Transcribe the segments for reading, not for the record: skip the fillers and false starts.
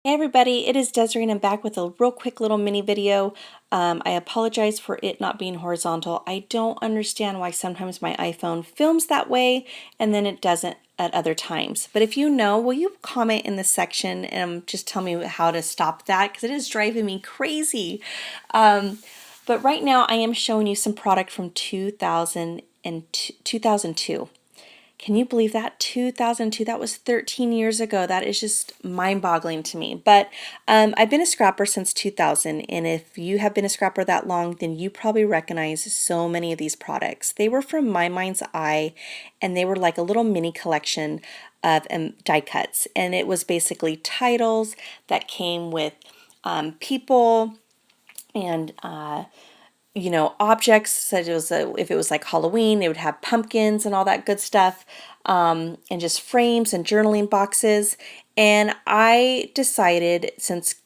Hey everybody, it is Desiree and I'm back with a real quick little mini video. I apologize for it not being horizontal. I don't understand why sometimes my iPhone films that way and then it doesn't at other times. But if you know, will you comment in the section and just tell me how to stop that, because it is driving me crazy. But right now I am showing you some product from 2002. Can you believe that? 2002, that was 13 years ago. That is just mind-boggling to me. But I've been a scrapper since 2000, and if you have been a scrapper that long, then you probably recognize so many of these products. They were from My Mind's Eye, and they were like a little mini collection of die cuts, and it was basically titles that came with people and objects, such as if it was like Halloween, they would have pumpkins and all that good stuff, and just frames and journaling boxes. And I decided, since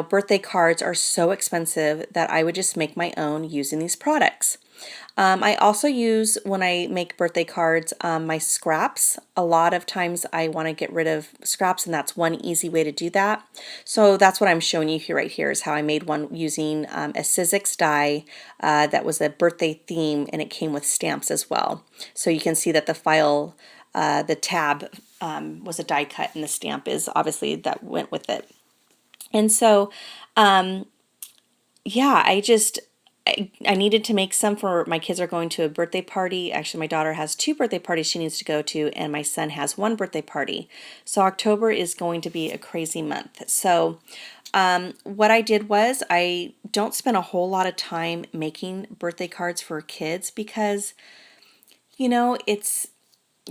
birthday cards are so expensive, that I would just make my own using these products. I also use, when I make birthday cards, my scraps. A lot of times I want to get rid of scraps, and that's one easy way to do that. So that's what I'm showing you here right here, is how I made one using a Sizzix die that was a birthday theme, and it came with stamps as well. So you can see that the file, the tab was a die cut, and the stamp is obviously that went with it. And so yeah, I needed to make some for my kids are going to a birthday party. Actually, my daughter has two birthday parties she needs to go to, and my son has one birthday party. So October is going to be a crazy month. So what I did was, I don't spend a whole lot of time making birthday cards for kids because,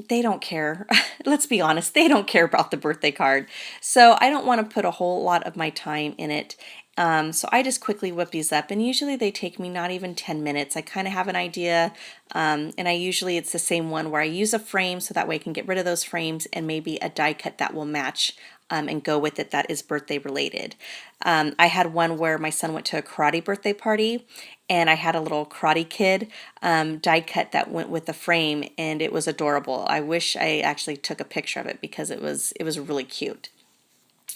they don't care. Let's be honest, they don't care about the birthday card. So I don't want to put a whole lot of my time in it. So I just quickly whip these up, and usually they take me not even 10 minutes. I kind of have an idea, and it's the same one where I use a frame so that way I can get rid of those frames, and maybe a die cut that will match and go with it that is birthday related. I had one where my son went to a karate birthday party, and I had a little karate kid die cut that went with the frame, and it was adorable. I wish I actually took a picture of it because it was really cute.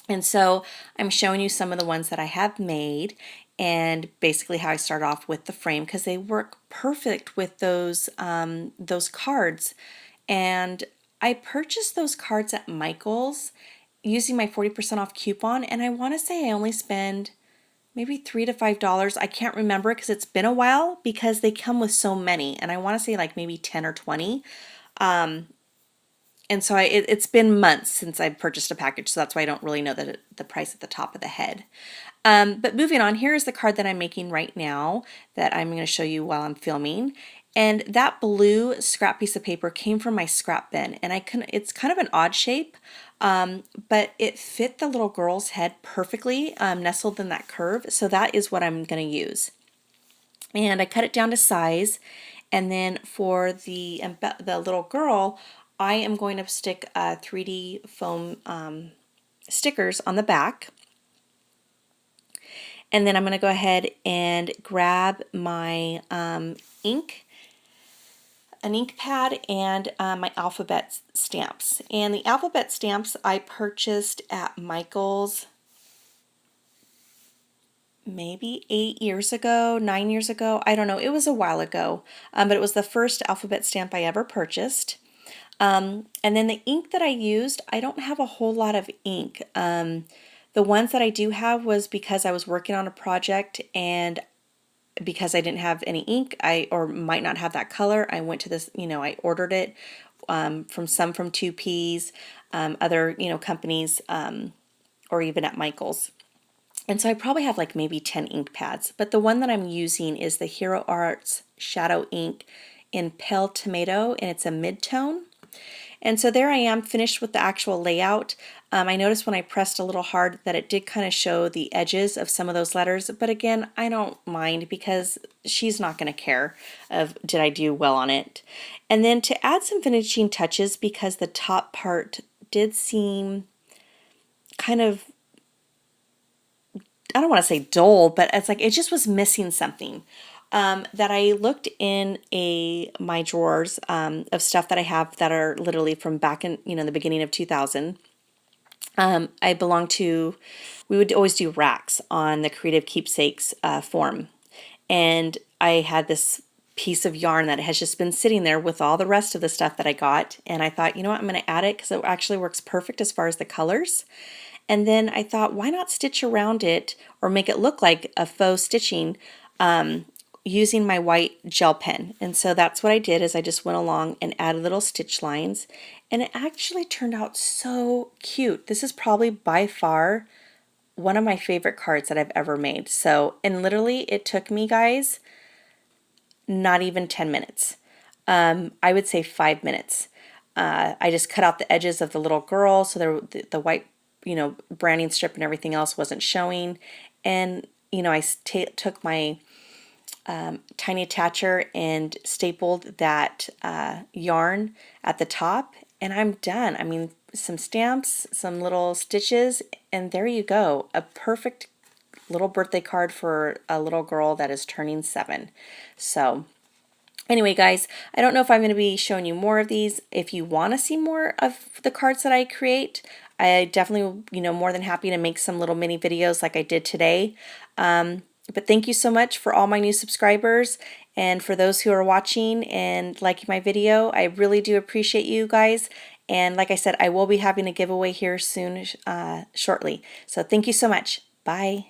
And so I'm showing you some of the ones that I have made, and basically how I start off with the frame, because they work perfect with those cards. And I purchased those cards at Michael's using my 40% off coupon, and I want to say I only spend maybe $3 to $5. I can't remember because it's been a while, because they come with so many, and I want to say like maybe 10 or 20. And so it's been months since I purchased a package, so that's why I don't really know the price at the top of the head. But moving on, here is the card that I'm making right now that I'm going to show you while I'm filming. And that blue scrap piece of paper came from my scrap bin, and it's kind of an odd shape, but it fit the little girl's head perfectly, nestled in that curve. So that is what I'm going to use. And I cut it down to size, and then for the little girl, I am going to stick 3D foam stickers on the back. And then I'm going to go ahead and grab my ink, an ink pad, and my alphabet stamps. And the alphabet stamps I purchased at Michael's maybe 8 years ago, 9 years ago. I don't know. It was a while ago, but it was the first alphabet stamp I ever purchased. And then the ink that I used, I don't have a whole lot of ink. The ones that I do have was because I was working on a project, and because I didn't have any ink, or might not have that color, I went to this, I ordered it from 2Ps, other, companies, or even at Michael's. And so I probably have like maybe 10 ink pads, but the one that I'm using is the Hero Arts Shadow Ink in Pale Tomato, and it's a mid-tone. And so there I am, finished with the actual layout. I noticed when I pressed a little hard that it did kind of show the edges of some of those letters, but again, I don't mind because she's not going to care of did I do well on it. And then to add some finishing touches, because the top part did seem kind of, I don't want to say dull, but it's like it just was missing something. That I looked in my drawers of stuff that I have that are literally from back in the beginning of 2000, I belong to, we would always do racks on the Creative Keepsakes forum. And I had this piece of yarn that has just been sitting there with all the rest of the stuff that I got. And I thought, you know what, I'm going to add it because it actually works perfect as far as the colors. And then I thought, why not stitch around it or make it look like a faux stitching using my white gel pen. And so that's what I did, is I just went along and added little stitch lines, and it actually turned out so cute. This is probably by far one of my favorite cards that I've ever made. So, and literally it took me, guys, not even 10 minutes. I would say 5 minutes. I just cut out the edges of the little girl so the white, branding strip and everything else wasn't showing. And, I took my tiny attacher and stapled that yarn at the top, and I'm done. I mean, some stamps, some little stitches, and there you go. A perfect little birthday card for a little girl that is turning 7. So anyway, guys, I don't know if I'm going to be showing you more of these. If you want to see more of the cards that I create, I definitely, more than happy to make some little mini videos like I did today. But thank you so much for all my new subscribers, and for those who are watching and liking my video. I really do appreciate you guys. And like I said, I will be having a giveaway here soon, shortly. So thank you so much. Bye.